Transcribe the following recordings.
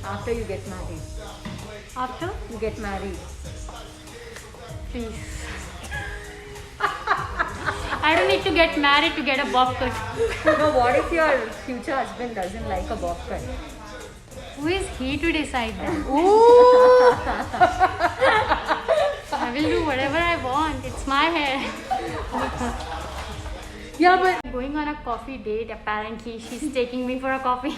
After you get married. After? You get married. Please. I don't need to get married to get a bob cut. No, what if your future husband doesn't like a bob cut? Who is he to decide that? Ooh. I will do whatever I want. It's my hair. Yeah, but I'm going on a coffee date. Apparently, she's taking me for a coffee.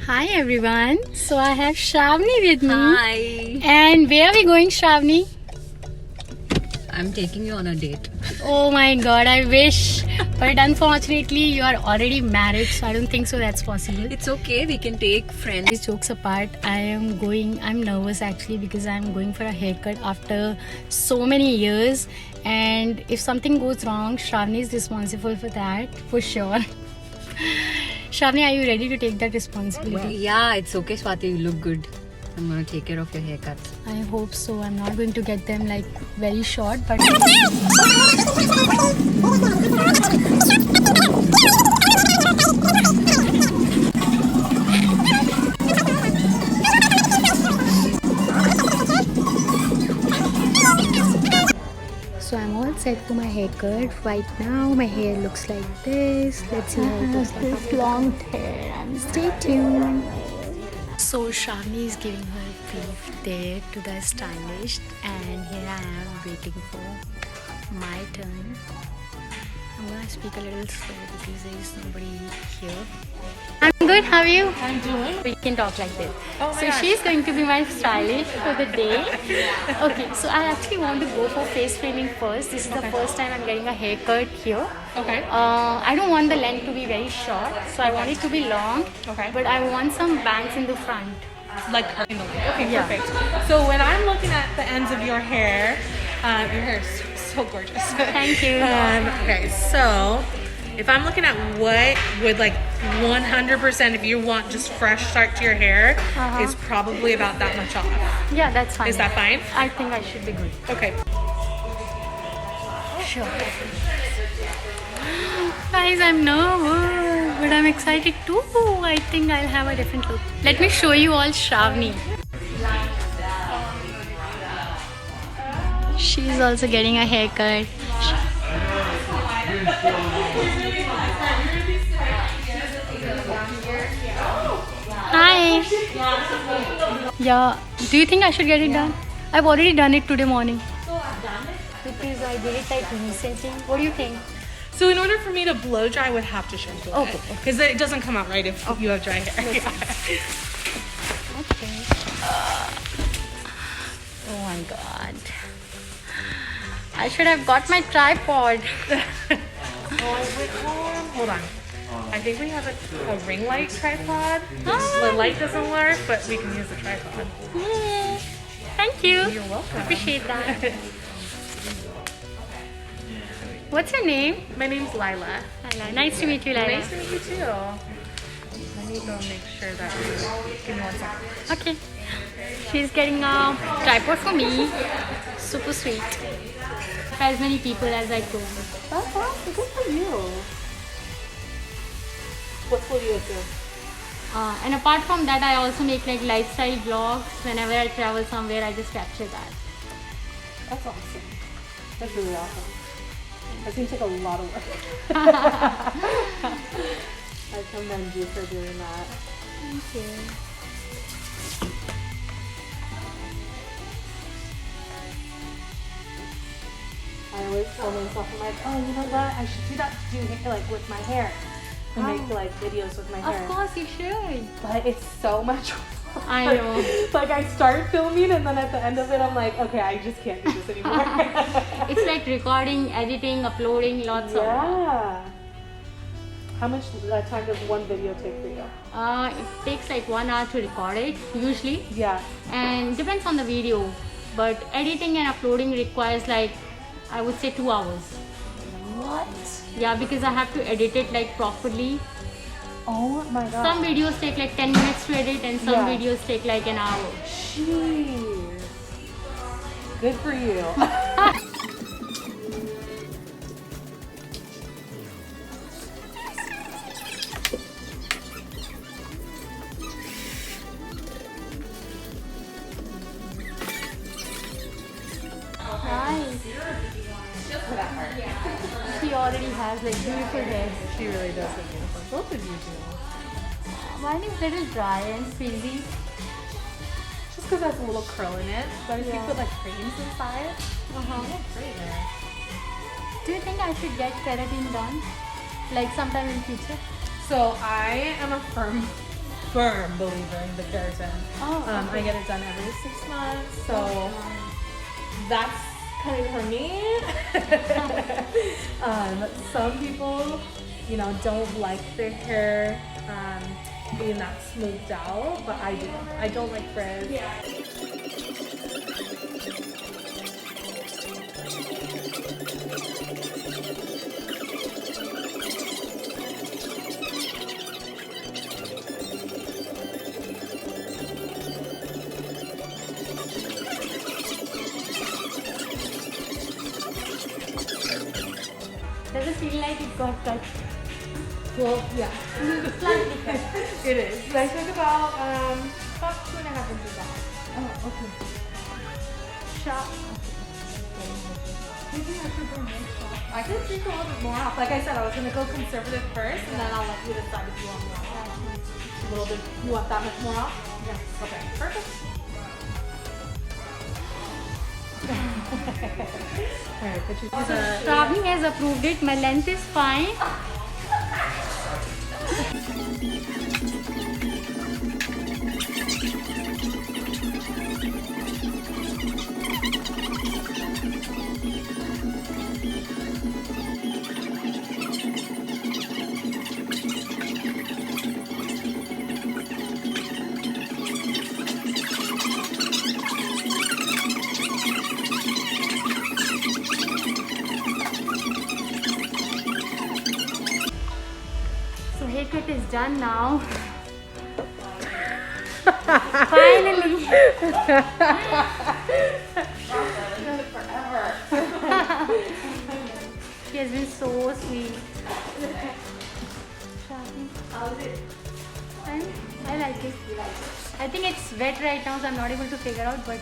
Hi everyone. So I have Shravani with me. Hi. And where are we going, Shravani? I'm taking you on a date. Oh my god, I wish. But unfortunately, you are already married, so I don't think so that's possible. It's okay, we can take friends. These jokes apart, I'm nervous actually because I'm going for a haircut after so many years. And if something goes wrong, Shravani is responsible for that, for sure. Shravani, are you ready to take that responsibility? Yeah, it's okay, Swati, you look good. I'm gonna take care of your haircut. I hope so. I'm not going to get them like very short, but so I'm all set for my haircut. Right now, my hair looks like this. Let's see how it looks like. This long hair. Stay tuned. So Shravani is giving her brief there to the stylist, and here I am waiting for my turn. I'm gonna speak a little slow because there is nobody here. I'm good. How are you? I'm doing. We can talk like this. Oh my So gosh. she's going to be my stylist for the day. Okay, so I actually want to go for face framing first. This is the first time I'm getting a haircut here. Okay. I don't want the length to be very short, so I want it to be long. Okay. But I want some bangs in the front. Like in the okay, Yeah. perfect. So when I'm looking at the ends of your hair is so gorgeous. Thank you. Okay, so if I'm looking at what would like 100%, if you want just fresh start to your hair, is probably about that much off. Yeah, that's fine. Is that fine? I think I should be good. Okay. Sure. Guys, I'm nervous, but I'm excited too. I think I'll have a different look. Let me show you all Shravani. She's also getting a haircut. Hi. Yeah. Do you think I should get it done? I've already done it today morning. Because I did it like recently. What do you think? So in order for me to blow dry, I would have to shampoo Okay. because it doesn't come out right if you have dry hair. Okay. Oh my god. I should have got my tripod. Hold on. I think we have a ring light tripod. Ah. The light doesn't work, but we can use the tripod. Yay. Thank you. You're welcome. Appreciate that. What's your name? My name's Lila. Lila. Nice to meet you, Lila. Nice to meet you too. Let me go make sure that. Give me 1 second. Okay. She's getting a tripod for me. Super sweet. As many people as I could. That's awesome. Good for you. What will you do? And apart from that, I also make like lifestyle vlogs. Whenever I travel somewhere, I just capture that. That's awesome. That's really awesome. That seems like a lot of work. I commend you for doing that. Thank you. I always tell myself, I'm like, oh, you know what? I should do that like with my hair. And make like videos with my hair. Of course you should. But it's so much work. I know. Like I start filming and then at the end of it I'm like, okay, I just can't do this anymore. It's like recording, editing, uploading, lots of. Yeah. How much time does one video take for you? It takes like 1 hour to record it usually, Yeah. and depends on the video. But editing and uploading requires like, I would say 2 hours. What? Yeah, because I have to edit it like properly. Oh my god. Some videos take like 10 minutes to edit, and some Yeah. videos take like an hour. Jeez. Good for you. for that part. She already has like beautiful hair. She really does look beautiful. Both of you do. Mine is little dry and frizzy. Just because it has a little curl in it. But if you Yeah. put like creams inside, Uh-huh. you look great there. Do you think I should get keratin done? Like sometime in future? So I am a firm believer in the keratin. Oh, I get it done every 6 months. So that's kind of for me. Some people, you know, don't like their hair being that smoothed out, but I do. I don't like frizz. Does it feel like it got cut? Well, yeah. Slightly cut. It is. I took about 2.5 inches off. Oh, okay. Sharp. Maybe I should go more sharp. I could take a little bit more off. Like I said, I was gonna go conservative first, and then I'll let you decide if you want more off. A little bit. You want that much more off? Yeah. Okay. Perfect. Alright, but you Shravani has approved it. My length is fine. So haircut is done now. Finally. She has been so sweet. How's it? And I like it. I think it's wet right now, so I'm not able to figure out, but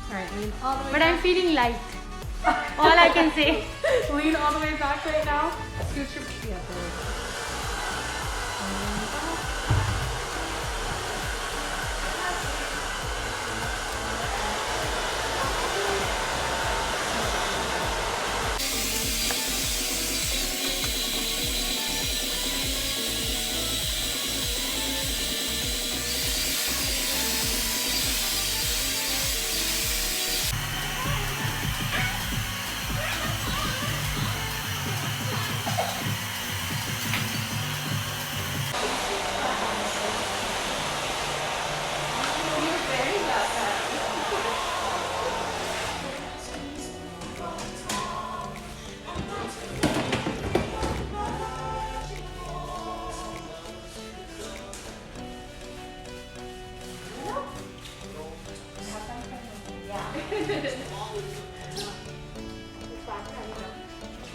Alright, lean all the way but I'm feeling light. All I can say. lean all the way back right now. Scoot your yeah, there we go.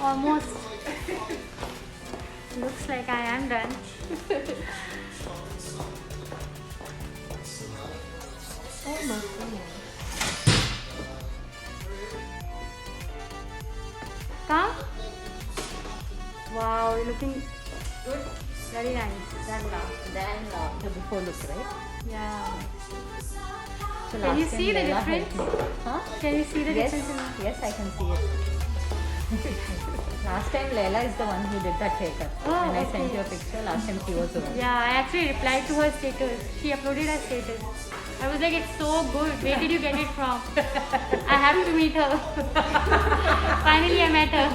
Almost. Looks like I am done. Come. Wow, you're looking good. Very nice. Then the before look, right? Yeah. So Can you last time see the Leila helped difference? me. Huh? Can you see the Yes, difference? yes, I can see it. Last time Leila is the one who did that haircut. Oh, When I sent okay. you a picture, last time she was the one. Yeah, I actually replied to her status. She uploaded her status. I was like, it's so good. Where did you get it from? I have to meet her. Finally, I met her.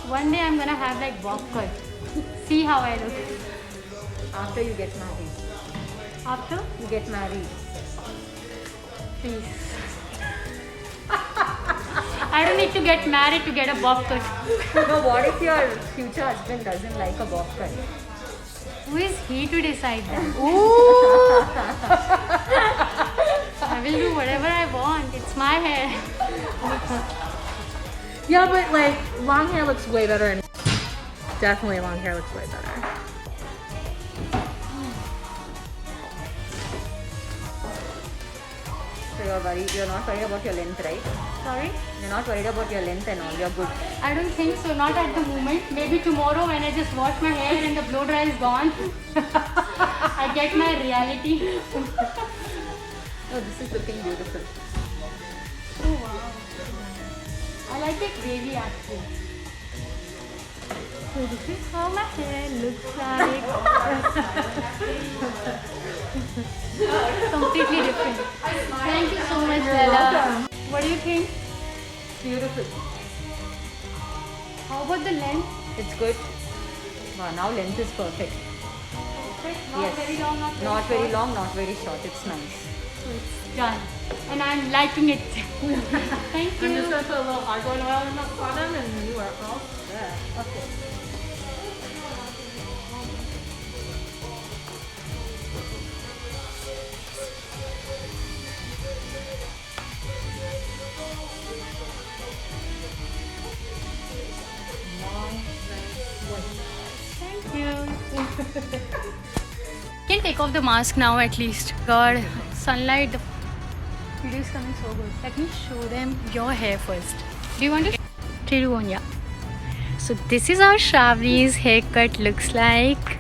One day I'm gonna have like bob cut. See how I look. After you get married. After? You get married. Please. I don't need to get married to get a bob cut. No, what if your future husband doesn't like a bob cut? Who is he to decide that? I will do whatever I want. It's my hair. Yeah, but like long hair looks way better. Definitely long hair looks way better. So you're not worried about your length, right? Sorry? You're not worried about your length and all. You're good. I don't think so. Not at the moment. Maybe tomorrow when I just wash my hair and the blow dry is gone. I get my reality. Oh, this is looking beautiful. Oh wow. I like it wavy actually. So this is how my hair looks like. Completely different. Thank you so much, Bella. What do you think? Beautiful. How about the length? It's good. Wow, now length is perfect. Not Yes. very long, not very Not very short. long, not very short. It's nice. So it's done. And I'm liking it. Thank I'm just you. gonna put a little argan oil in the bottom and you are all set. Okay. Thank you. Can take off the mask now at least. God, sunlight. The video is coming so good. Let me show them your hair first. Do you want to? 3, 2, 1, yeah. So this is how Shravani's haircut looks like.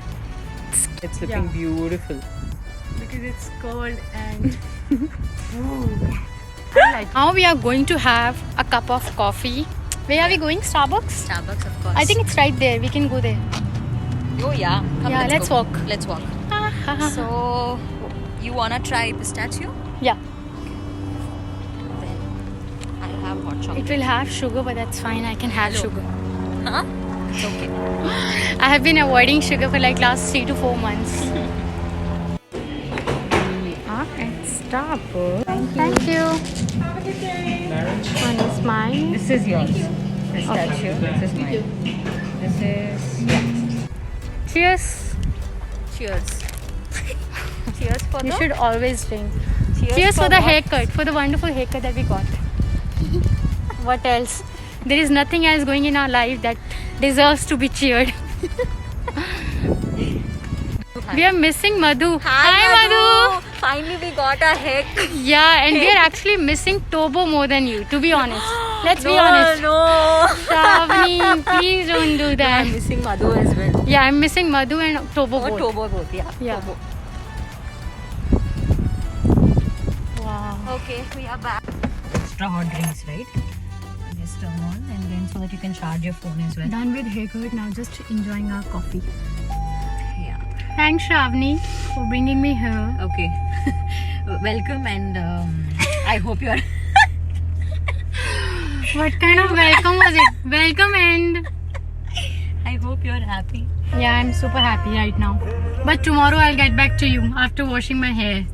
It's looking beautiful. Because it's curled and I like. Now we are going to have a cup of coffee. Where are we going? Starbucks? Starbucks, of course. I think it's right there. We can go there. Oh yeah. Come, Yeah, let's go. walk. Let's walk. So, you wanna try pistachio? Yeah, Then I'll have hot chocolate. it will have sugar, but that's fine. I can have sugar. Huh? It's okay. I have been avoiding sugar for like last 3 to 4 months. At Starbucks. Thank you. Have a good day. One is mine. This is yours. Pistachio. This is mine. This is Cheers. Cheers. Cheers for You the. should always drink. Cheers for the what? haircut, for the wonderful haircut that we got. What else? There is nothing else going in our life that deserves to be cheered. We are missing Madhu. Hi, Madhu. Finally, we got a hack. Yeah, and we are actually missing Tobo more than you, to be honest. Let's be honest. No. Shravani, please don't do I'm that. missing Madhu as well. Yeah, I'm missing Madhu and Tobo Or both. Tobo both, yeah. Yeah. Tobo. Wow. Okay, we are back. Extra hot drinks, right? Just turn on and then so that you can charge your phone as well. Done with haircut, now just enjoying our coffee. Yeah. Thanks, Shravani, for bringing me here. Okay. Welcome and I hope you are. What kind of welcome was it? Welcome and... I hope you are happy. Yeah, I'm super happy right now. But tomorrow I'll get back to you after washing my hair.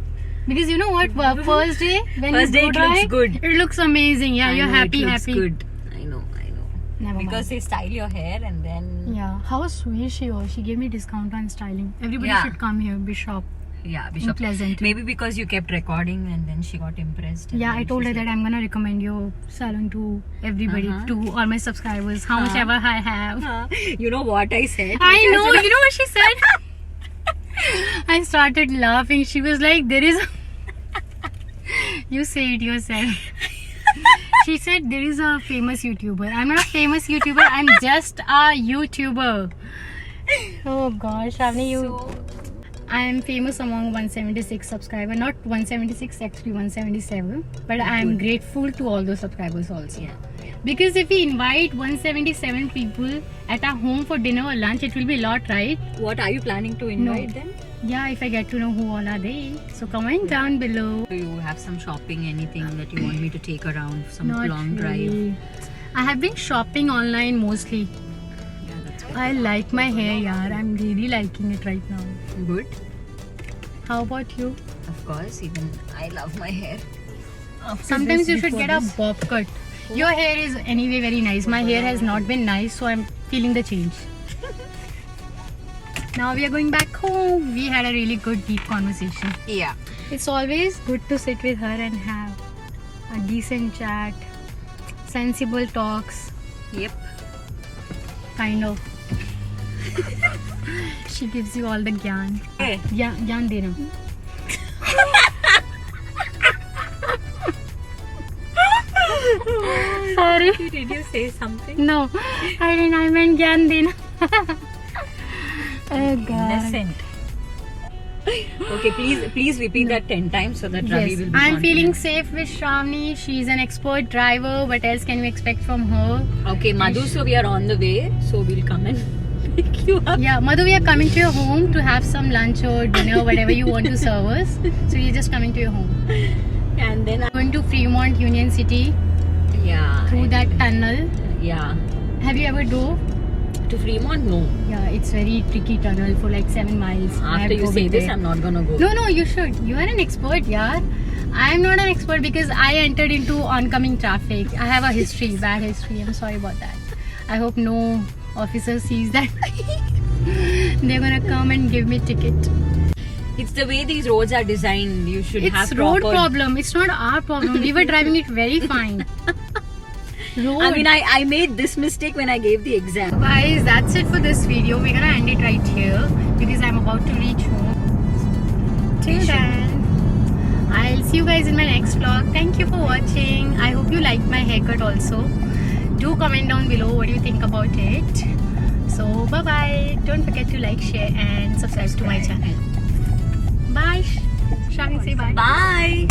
Because you know what? First day, when First you day go it dry, looks good. It looks amazing. Yeah, I you're know, happy, it looks happy. good. I know. Never Because they style your hair and then mind. Yeah, how sweet she was. She gave me discount on styling. Everybody Yeah. should come here, Bishop. yeah, Bishop. Pleasant. Maybe because you kept recording and then she got impressed. and Yeah, then I told she her said- that I'm gonna recommend your salon to everybody, Uh-huh. to all my subscribers, how much ever I have. You know what I said? I know, you know what she said? I started laughing. She was like, there is... You say it yourself. She said, there is a famous YouTuber. I'm not a famous YouTuber, I'm just a YouTuber. Oh gosh, Shravani, you... I am famous among 176 subscribers. Not 176, actually 177. But I am grateful to all those subscribers also. Yeah. Because if we invite 177 people at our home for dinner or lunch, it will be a lot, right? What are you planning to invite them? Yeah, if I get to know who all are they. So comment down below. Do you have some shopping, anything that you want me to take around? Some Not long drive? really. I have been shopping online mostly. Yeah, that's good. I like my hair, yaar. I'm really liking it right now. Good. How about you? Of course, even I love my hair. Sometimes you should get a bob cut. Your hair is anyway very nice. My hair has not been nice, so I'm feeling the change. Now we are going back home. We had a really good deep conversation. Yeah. It's always good to sit with her and have a decent chat, sensible talks, Yep. kind of. She gives you all the gyan. Hey. Gyan dena. Sorry. Did you say something? No, I didn't. I meant gyan dena. Oh God. Innocent. Okay, please repeat that 10 times so that Ravi Yes, will be I'm feeling confident. safe with Shravani. She's an expert driver. What else can we expect from her? Okay, Madhu, so we are on the way. So we'll come and pick you up. Yeah, Madhu, we are coming to your home to have some lunch or dinner, whatever you want to serve us. So we're just coming to your home. And then, Going to Fremont Union City yeah. through that tunnel. Yeah. Have you ever drove? To Fremont? No. Yeah, it's very tricky tunnel for like 7 miles. I have After you drove say it this, there. I'm not gonna go. No, you should. You are an expert, yeah. I am not an expert because I entered into oncoming traffic. I have a history, bad history. I'm sorry about that. I hope no officer sees that. They're gonna come and give me ticket. It's the way these roads are designed. You should have It's road proper... problem. It's not our problem. We were driving it very fine. Road. I mean, I made this mistake when I gave the exam. Guys, that's it for this video. We're gonna end it right here because I'm about to reach home. Till then, I'll see you guys in my next vlog. Thank you for watching. I hope you liked my haircut also. Do comment down below what you think about it. So bye bye. Don't forget to like, share and subscribe to my channel. Bye. Shravani, say bye. Bye.